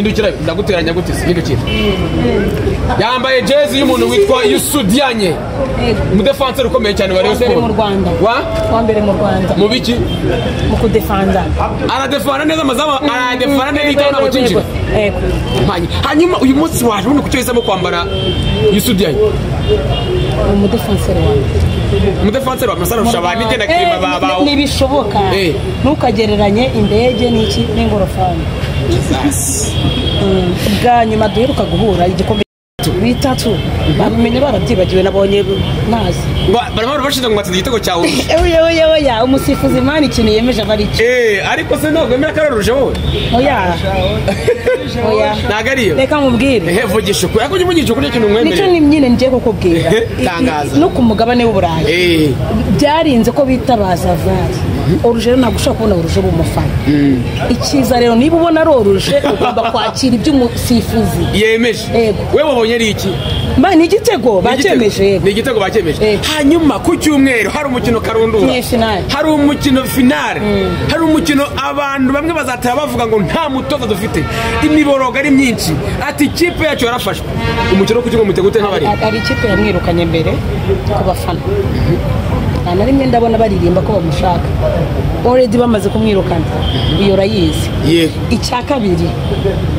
indukira ndaguteranya gute indukira yambaye jezi y'umuntu witwa Yusudianye umudefenseur ukomeye cyane wa Rayon Sport mu Rwanda wa mbere mu Rwanda mu biki mu kudefanda aradefana neza amazama aradefana neza itana gukinjira hanyuma uyu munsi waje ubundi kucyohisemo kwambara Yusudianye umudefenseur wa Masara Rushabani tena kirima baba nibishoboka ntukagereranye indege n'iki n'ingorofani bwa nyuma duheruka guhura igikombe bitatu bamenye barabyibagiwe nabonye nazi barabara bashize ngo batsinda igitego cyawe oya umusifuzi mani ikintu yemeje bari cyo ariko se ntabwo emera kararuje wowe oya nagariyo reka mubwire vugisha ko yakuje mugisha kuri ikintu mwemere nico nyine ngiye kukubwira tangaza no ku mugabane w'Uburayi byarinze ko bitabaza vare oruje ntabwo ushaka kubona oruje b'umufana ikiza rero niba ubona ari oruje ugomba kwakira iby'umusifuzi yemeje wewe wabonye ari iki ni igitego bakemeje ni igitego bakemeje hanyuma ku cyumweru hari umukino karundura hari umukino finale hari umukino abantu bamwe bazatara bavuga ngo nta mutoza dufite imiboroga ari myinshi ati ikipe yacu yarafashwe umukino wo kukigo mutego gute nk'abari ari ikipe yamwirukanye mbere ku bafana na rimwe ndabona baririmba ko bamushaka already bamaze kumwirukana iyo rayizi icya kabiri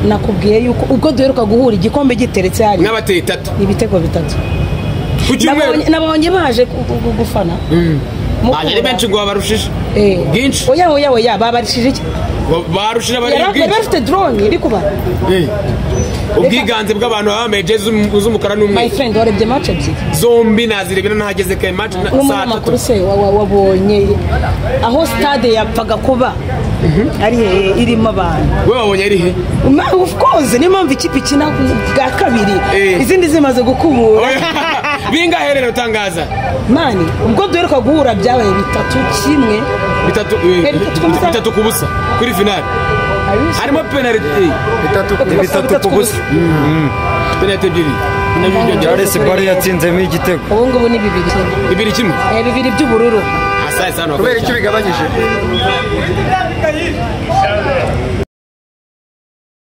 nakubwiye yuko ubwo duheruka guhura igikombe giteretse hari n'abateye 3 ibitego 3 nabonye baje gufana ari benshi ngo babarushije bwinshi oya babarushije iki barushije bari bwinshi bafite drone iri kuba ubwiganze bw'abantu bambaye jezi z'umukara n'umweru my friend warebye match ebyiri zombi nazirebera ntageze kay match n'umunyamakuru se wabonye aho stade yapfaga kuba ari irimo abantu wewe wabonye ari he of course ni mpamvu ikipe ikina bwa kabiri izindi zimaze gukubura bingaherero tangaza mani ubwo duheruka guhura byabaye 3 ku busa kuri finale harimo penalty 3 ku busa penalty ebyiri Jarese bari yatsinzemo igitego ubu ngubu ni 2-2 kimwe 2 by'ubururu asai sana kubera icyo bigabanyije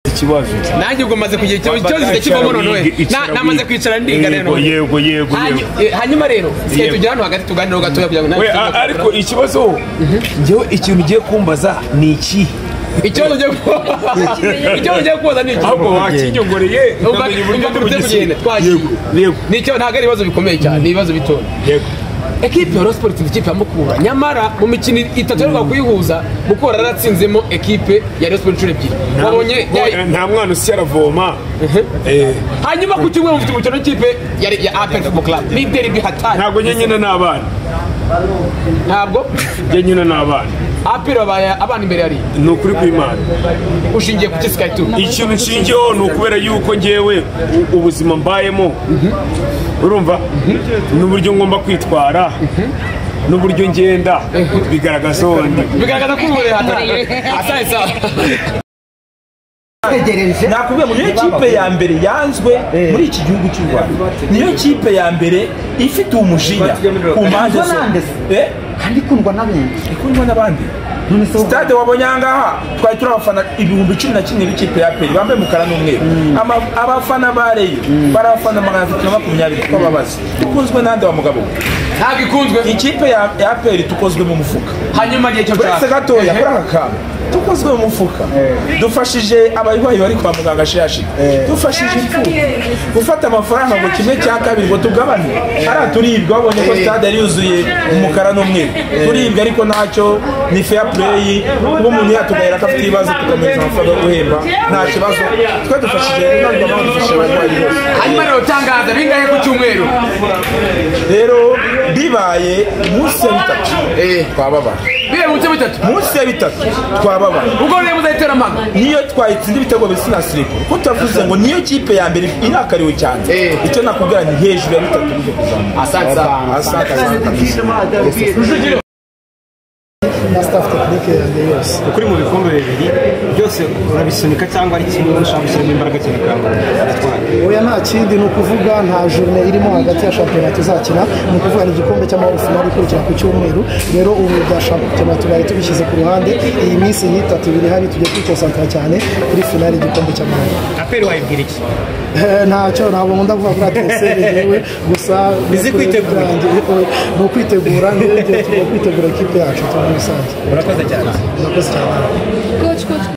ikibazo nanjye ubwo maze kugira ikibazo kivamo none namaze kwicara ndinga rero yego hanyuma rero siye tujya hano hagati tuganira gatoya kugira ngo ariko ikibazo ngewe ikintu ugiye kumbaza ni iki ikibazo ugiye kubaza ni iki ahubwo wakinyongoreye namenye uburyo bwo twagiye nicyo ntabwo ari ibibazo bikomeye cyane ni ibibazo bitoya yego ekipe ya Rayon Sport ikipe ya Mukura nyamara mu mikino 3 yo kuyihuza Mukura yaratsinzemo ekipe ya Rayon Sport inshuro ebyiri wabonye nta mwana usi yaravoma hanyuma ku cyumwe mufite umukino w'ikipe ya APR Football Club ni derby hatari ntabwo nyenyine n'abana ntabwo nyenyine n'abana APR babaye abana imbere yari ni ukuri kw'Imana ushingiye ku Sky 2 ikintu nshingiyeho ni ukubera yuko ngewe ubuzima mbayemo urumva n'uburyo ngomba kwitwara n'uburyo ngenda bigaragaza ko ubure hatari asaye sawa nakubwiye ngo niyo kipe ya mbere yanzwe muri iki gihugu cy'u Rwanda niyo kipe ya mbere ifite umujinya ku mpande zose kandi ikundwa n'abandi stade wabonye ahangaha twari turi abafana 11,000 b'ikipe ya APR bambaye umukara n'umweru abafana ba Rayon barafana 320 twababaza tukunzwe nande wa mugabo ntabwo ikunzwe ikipe ya APR tukozwe mu mufuka hanyuma gihe cyo cyose gatoya kuri aka tukozwe mu mufuka dufashije abayibayi bari kwa muganga shashi dufashije imfu gufata amafaranga ngo kimwe cya kabiri ngo tugabane ara turibwa babonye ko stade yari yuzuye umukara n'umweru turibwa ariko ntacyo ni fair play ubu umuntu yatugayira afite ibibazo tukomeza amafaranga yo guhemba nta kibazo twe dufashije n'abandi bamufashe abarwayi bose hanyuma rero tangaza bingahe ku cyumweru rero bibaye munsi ya 3 twababa munsi ya 3 twababa ubwo rero muzahitera amanga niyo twayitsinda ibitego bisina silipo ko turavuze ngo niyo kipe ya mbere irakariwe cyane icyo nakubwira ni hejuru ya 3 byo kuzamuka asante na staff tekinike yanjye yose. Ukuri mu bikombe bibiri byose urabisunika cyangwa ari kimwe ushaka gushyiramo imbaraga cyane kangwa oya nta kindi ni ukuvuga nta journée irimo hagati ya shampiyona tuzakina ni ukuvuga ni igikombe cy'amahoro finali ikurikira ku cyumweru rero ubu bya shampiyona tubaye tubishyize ku ruhande iyi minsi y'itatu ibiri hari tugiye kwitosantara cyane kuri finali igikombe cy'amahoro. Aperi wayibwira iki? Ntacyo ntabwo nkunda kuvuga kuri atmosfere yewe gusa bizi kwitegura ni ukwitegura n'igihe tugiye kwitegura ikipe yacu muri rusange. Urakoze cyane. Urakoze cyane.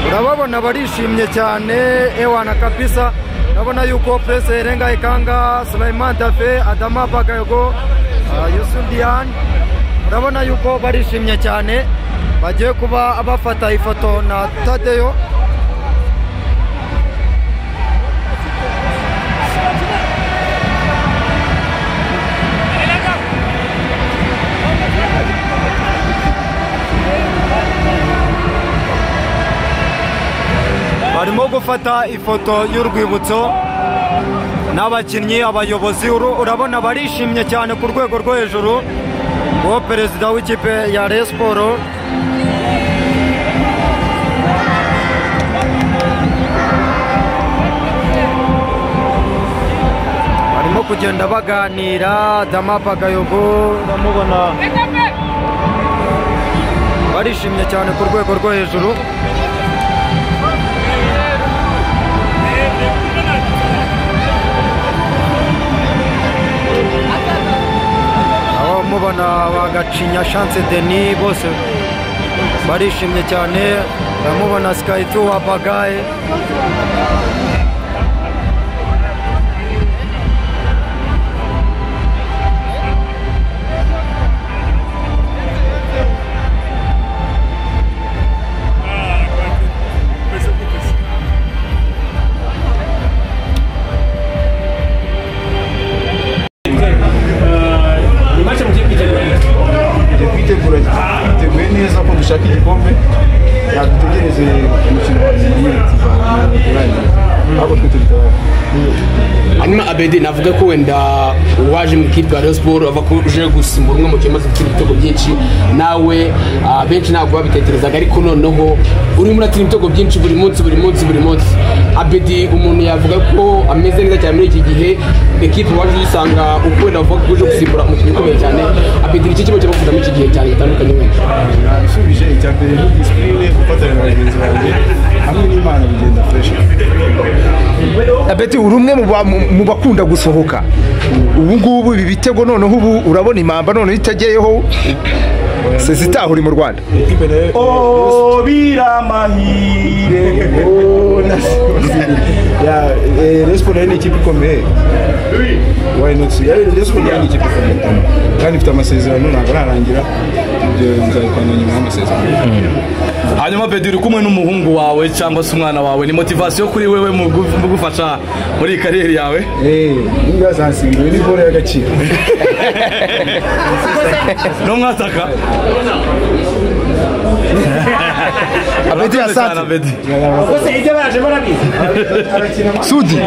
urababona barishimye cyane ewana kabisa urabona yuko Prince Erenga Ikanga Sulaiman Dafe Adama Bagayogo Yusuf Dian urabona yuko barishimye cyane bagiye kuba bafata ifoto na Tadeyo barimo gufata ifoto y'urwibutso n'abakinnyi abayobozi urabona barishimye cyane ku rwego rwo hejuru uwo perezida w'ikipe ya Rayon Sports barimo kugenda baganira Adama Bagayogo uramubona barishimye cyane ku rwego rwo hejuru mubona bagacinya Chance Denis bose barishimye cyane uramubona Skytu wa Bagaye twiteguye neza ko dushaka igikombe yadutegereze umukino wa hanyuma Abedi navuga ko wenda waje mu ikipe ya Rayon Sports ava ko uje gusimbura umwe mu kipe maze gutsinda ibitego byinshi nawe benshi ntabwo babitekerezaga ariko noneho urimo uratsinda ibitego byinshi buri munsi Abedi umuntu yavuga ko ameze neza cyane muri iki gihe ekipe waje usanga uko wenda bavuga ko uje gusimbura umukinnyi ukomeye cyane Abedi nicyo kibazo cyo muri iki gihe cyane gitandukanye wese nasubije icya mbere ni disipline gufatanya na bagenzi banjye hamwe n'Imana bigenda fresh. Abedi uri umwe mu bakunda gusohoka ubu ngubu ibi bitego noneho ubu urabona impamba noneho itageyeho sezitahuri mu Rwanda biramahire ya Rayon Sports ni ikipe ikomeye why not Rayon Sports ni ikipe ikomeye kandi ifite amasezerano ntabwo ararangira nzabikwana nyuma y'amasezerano. Hanyuma Abedi uri kumwe n'umuhungu wawe cyangwa se umwana wawe ni motivation kuri wewe mu gufasha muri kariyeri yawe niba zansimbuye ni bore y'agaciro no mwataka Abedi asante Bose ibyo baraje barabizi Sudi